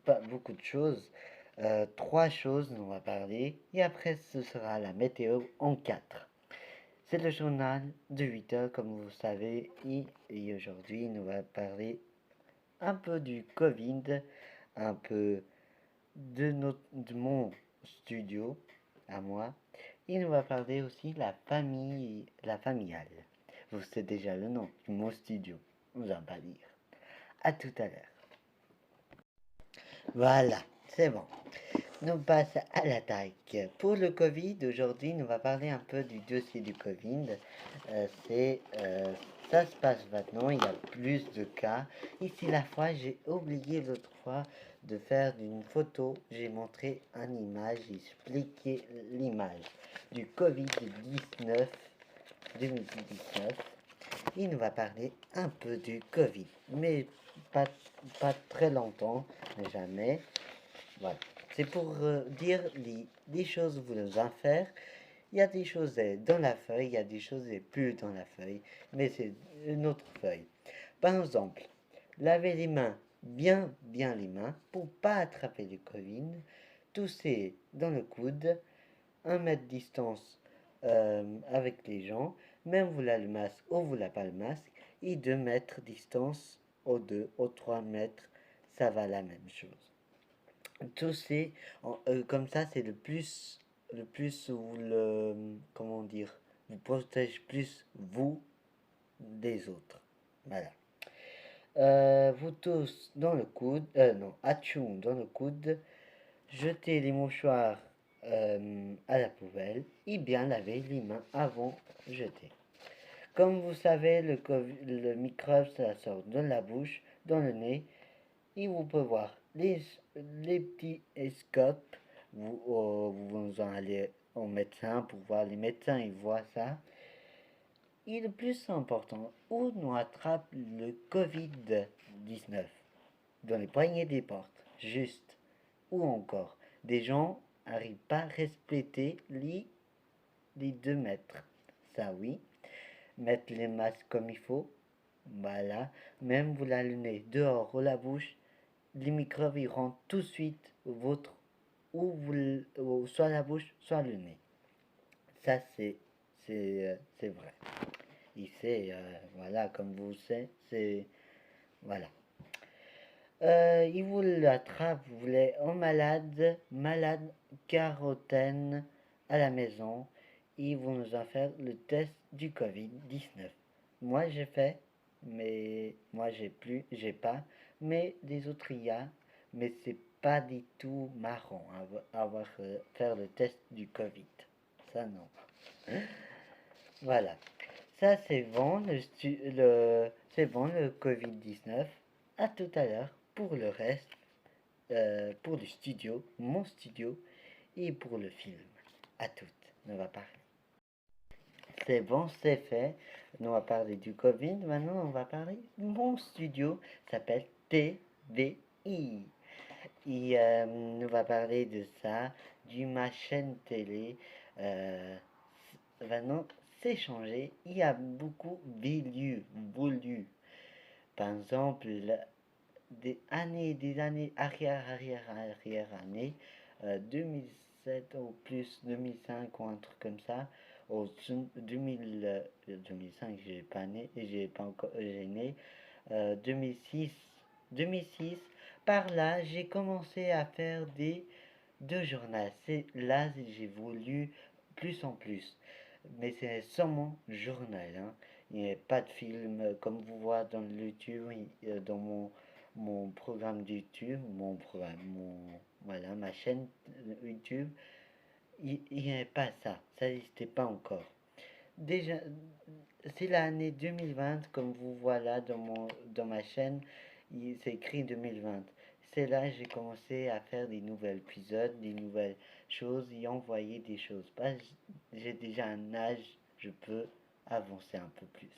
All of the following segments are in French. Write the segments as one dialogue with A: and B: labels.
A: pas beaucoup de choses. Trois choses dont on va parler. Et après, ce sera la météo en quatre. C'est le journal de 8 heures, comme vous savez. Et aujourd'hui, nous va parler un peu du Covid, un peu de mon studio à moi. Il nous va parler aussi de la famille, la familiale. Vous savez déjà le nom de mon studio. Vous en pas dire. À tout à l'heure. Voilà, c'est bon. Nous passons à l'attaque. Pour le Covid, aujourd'hui, nous va parler un peu du dossier du Covid. Ça se passe maintenant, il y a plus de cas. Ici, la fois, j'ai oublié l'autre fois de faire une photo. J'ai montré une image, expliqué l'image du Covid-19 2019. Il nous va parler un peu du Covid, mais pas, pas très longtemps, mais jamais. Voilà. C'est pour dire les choses que vous devez faire. Il y a des choses dans la feuille, il y a des choses plus dans la feuille, mais c'est une autre feuille. Par exemple, laver les mains, bien les mains, pour pas attraper le Covid. Tousser dans le coude, 1 mètre de distance avec les gens, même vous l'avez le masque ou vous l'avez pas le masque, et 2 mètres de distance aux 3 mètres, ça va la même chose. Tousser, comme ça, c'est le plus, ou comment dire, vous protège plus vous des autres. Voilà. Vous tous dans le coude, non, atchoum dans le coude, jetez les mouchoirs à la poubelle et bien laver les mains avant de jeter. Comme vous savez, le microbe, ça sort de la bouche, dans le nez, et vous pouvez voir les petits scopes. Vous en allez au médecin pour voir les médecins, ils voient ça. Et le plus important, où nous attrape le Covid-19 dans les poignées des portes, juste. Ou encore, des gens n'arrivent pas à respecter les 2 mètres. Ça oui, mettre les masques comme il faut. Voilà, même vous l'allumez dehors ou la bouche, les microbes ils rentrent tout de suite votre ou soit la bouche, soit le nez. Ça c'est vrai. Et c'est voilà comme vous savez, c'est voilà. Il vous l'attrape, vous voulez en malade carotène à la maison. Ils vont nous en faire le test du Covid-19. Moi j'ai fait, mais moi j'ai pas, mais les autres y a, mais c'est pas du tout marrant avoir faire le test du Covid. Ça non. Voilà. Ça c'est bon c'est bon le Covid-19. À tout à l'heure pour le reste, pour le studio, mon studio et pour le film. À toutes. On va parler. C'est bon, c'est fait. On va parler du Covid. Maintenant, on va parler de mon studio. Ça s'appelle TVI. Et on va parler de ça, de ma chaîne télé. Maintenant, c'est changé. Il y a beaucoup voulu. Par exemple, des années arrière années, 2007 ou plus, 2005 ou un truc comme ça, au 2005, j'ai pas né, j'ai pas encore, j'ai né, 2006, par là, j'ai commencé à faire deux journaux. C'est là j'ai voulu plus en plus. Mais c'est seulement journal, hein. Il n'y a pas de film comme vous voyez dans le YouTube, dans mon programme de YouTube, voilà, ma chaîne YouTube. Il n'y avait pas ça, ça n'existait pas encore. Déjà, c'est l'année 2020, comme vous voyez là dans ma chaîne, c'est écrit 2020. C'est là que j'ai commencé à faire des nouveaux épisodes, des nouvelles choses et envoyer des choses. Parce que j'ai déjà un âge, je peux avancer un peu plus.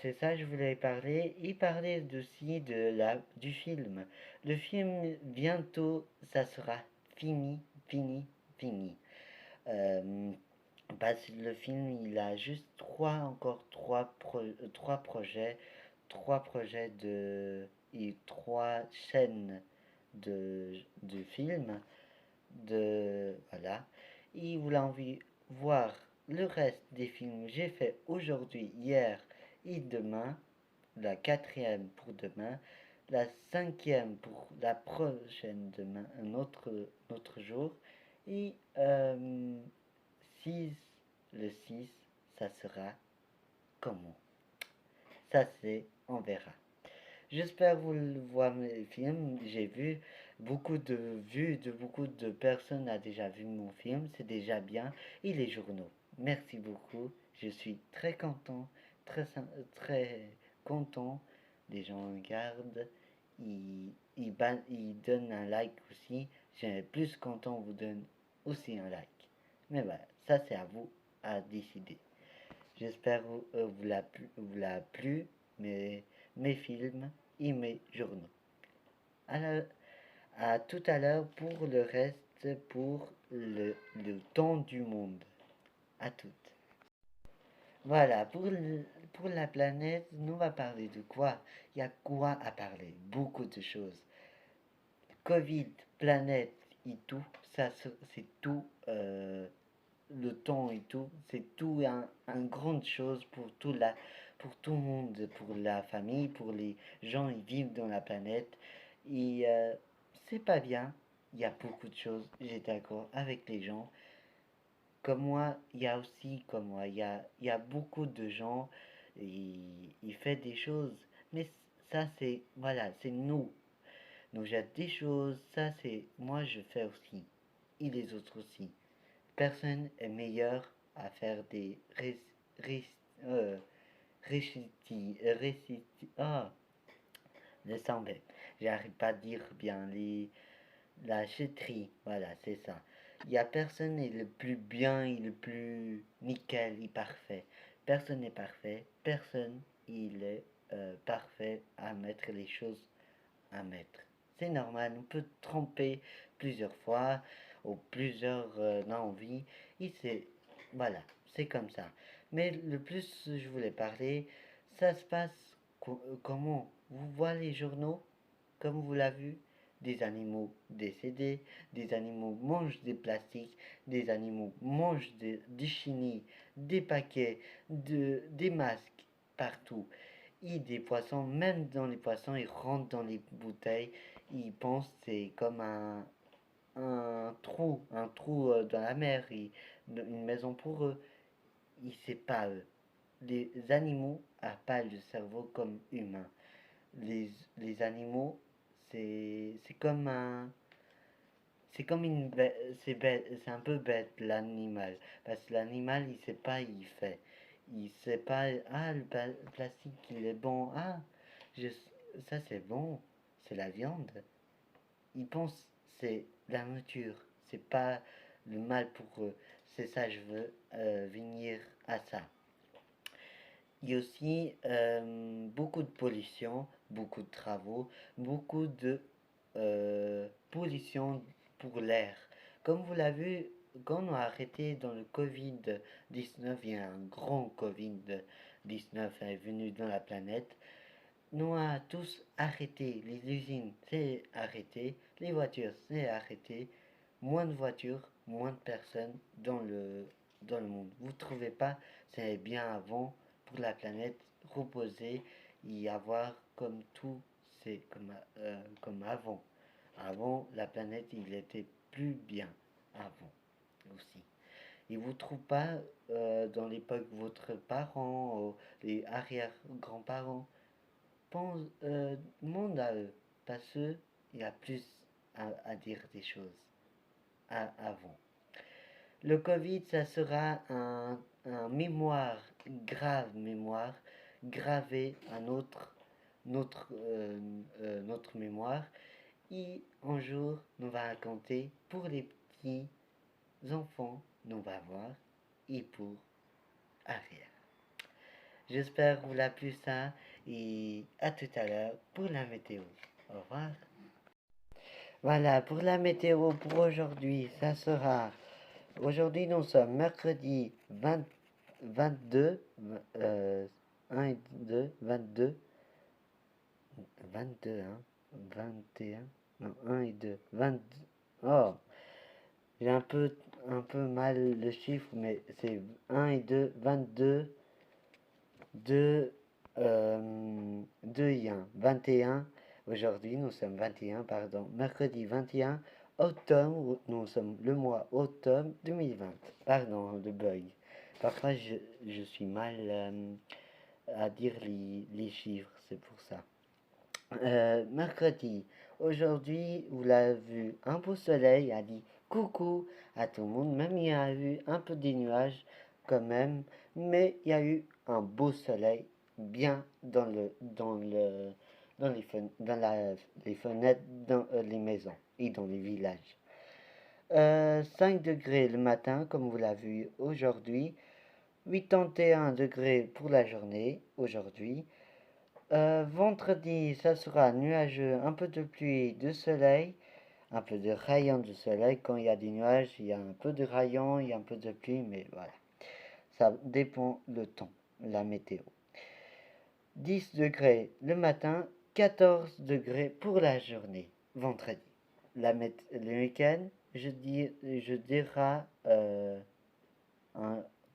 A: C'est ça que je voulais parler. Et parler aussi du film. Le film, bientôt, ça sera fini. Euh, Parce que le film, il a juste trois projets, 3 projets et 3 chaînes de films. Voilà. Et vous envie de voir le reste des films que j'ai fait aujourd'hui, hier et demain, la quatrième pour demain, la cinquième pour la prochaine demain, un autre jour, et 6, le 6, ça sera comment? Ça c'est, on verra. J'espère vous voir mes films. J'ai vu beaucoup de vues de beaucoup de personnes a déjà vu mon film. C'est déjà bien. Et les journaux. Merci beaucoup. Je suis très content, très content. Les gens regardent. Ils donnent un like aussi. J'ai plus content vous donne aussi un like. Mais voilà, ça c'est à vous à décider. J'espère vous l'a plu mes films et mes journaux. À, à tout à l'heure pour le reste, pour le temps du monde. À toutes. Voilà, pour la planète, nous va parler de quoi? Il y a quoi à parler? Beaucoup de choses. Covid, planète et tout, ça c'est tout le temps et tout, c'est tout un grande chose pour tout le monde, pour la famille, pour les gens qui vivent dans la planète. Et c'est pas bien. Il y a beaucoup de choses, j'ai d'accord avec les gens. Comme moi, il y a aussi comme moi, il y a beaucoup de gens, ils font des choses. Mais ça, c'est, voilà, c'est nous. Nous jette des choses, ça, c'est, moi, je fais aussi. Et les autres aussi. Personne est meilleur à faire des ré- euh, ah, laisse tomber. J'arrive pas à dire bien la chéterie, voilà, c'est ça. Il y a personne est le plus bien et le plus nickel et parfait. Personne n'est parfait, personne il est parfait à mettre les choses à mettre. C'est normal, on peut tromper plusieurs fois ou plusieurs envies et c'est voilà, c'est comme ça. Mais le plus je voulais parler, ça se passe comment? Vous voyez les journaux, comme vous l'avez vu, des animaux décédés, des animaux mangent des plastiques, des animaux mangent des chenilles, des paquets, des masques partout. Et des poissons, même dans les poissons, ils rentrent dans les bouteilles. Ils pensent que c'est comme un trou dans la mer, une maison pour eux. Et c'est pas eux. Les animaux n'ont pas le cerveau comme humain. Les animaux, c'est comme c'est comme une bête, c'est un peu bête l'animal. Parce que l'animal, il sait pas, il fait. Il sait pas, ah, le plastique, il est bon. Ah, je, ça c'est bon, c'est la viande. Il pense c'est la nature, c'est pas le mal pour eux. C'est ça, je veux venir à ça. Il y a aussi beaucoup de pollution, beaucoup de travaux, beaucoup de pollution pour l'air. Comme vous l'avez vu, quand on a arrêté dans le Covid-19, il y a un grand Covid-19 est venu dans la planète. Nous avons tous arrêté, les usines, c'est arrêté, les voitures, c'est arrêté, moins de voitures, moins de personnes dans le monde. Vous ne trouvez pas, c'est bien avant pour la planète reposer et avoir comme tout, c'est comme avant. Avant, la planète, il était plus bien avant aussi. Et vous ne trouvez pas dans l'époque votre parents, ou les arrière-grands-parents, pense, demande à eux, parce qu'il y a plus à dire des choses avant. Le Covid, ça sera un mémoire, grave mémoire, gravé à notre mémoire. Et un jour, nous va raconter pour les petits enfants, nous va voir, et pour arrière. J'espère que vous l'a plu ça et à tout à l'heure pour la météo. Au revoir. Voilà, pour la météo pour aujourd'hui, ça sera. Aujourd'hui, nous sommes mercredi 22, 1 et 2, 22. 22, hein. 21. Non, 1 et 2. 22. Oh, j'ai un peu mal le chiffre, mais c'est 1 et 2. 22. 2, 2 et 1. 21. Aujourd'hui, nous sommes 21, pardon. Mercredi 21 octobre, nous sommes le mois octobre 2020. Pardon, le bug. Parfois, je suis mal à dire les chiffres, c'est pour ça. Mercredi, aujourd'hui, vous l'avez vu, un beau soleil a dit coucou à tout le monde. Même il y a eu un peu des nuages quand même, mais il y a eu un beau soleil bien dans les fenêtres, dans les maisons et dans les villages. 5 degrés le matin, comme vous l'avez vu aujourd'hui. 81 degrés pour la journée aujourd'hui. Vendredi, ça sera nuageux, un peu de pluie, de soleil, un peu de rayons de soleil. Quand il y a des nuages, il y a un peu de rayons, il y a un peu de pluie, mais voilà. Ça dépend le temps, la météo. 10 degrés le matin, 14 degrés pour la journée, vendredi. Le week-end, je dirai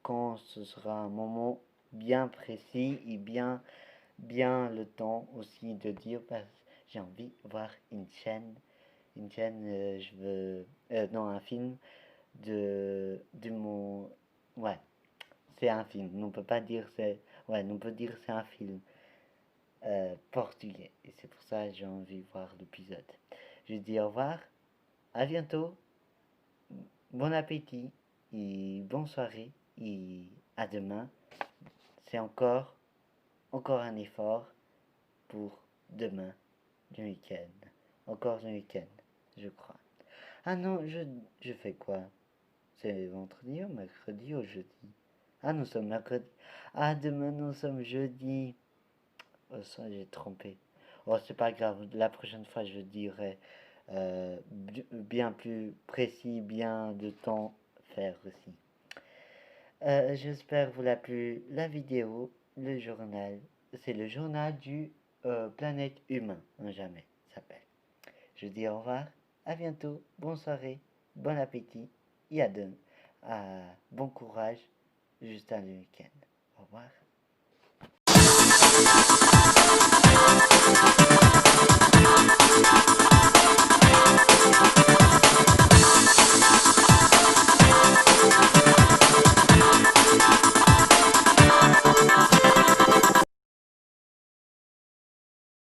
A: quand ce sera un moment bien précis et bien le temps aussi de dire parce que j'ai envie de voir une chaîne je veux non un film de mon ouais c'est un film on peut pas dire c'est ouais on peut dire c'est un film portugais et c'est pour ça que j'ai envie de voir l'épisode. Je dis au revoir, à bientôt, bon appétit et bonne soirée et à demain. C'est encore un effort pour demain du week-end. Encore un week-end, je crois. Ah non, je fais quoi? C'est vendredi ou mercredi ou jeudi? Ah, nous sommes mercredi. Ah, demain, nous sommes jeudi. Oh, ça, j'ai trompé. Oh, c'est pas grave. La prochaine fois, je dirai bien plus précis, bien de temps faire aussi. J'espère vous a plu la vidéo, le journal. C'est le journal du planète humain, jamais s'appelle. Je dis au revoir, à bientôt, bonne soirée, bon appétit et à demain. Bon courage, juste un week-end. Au revoir.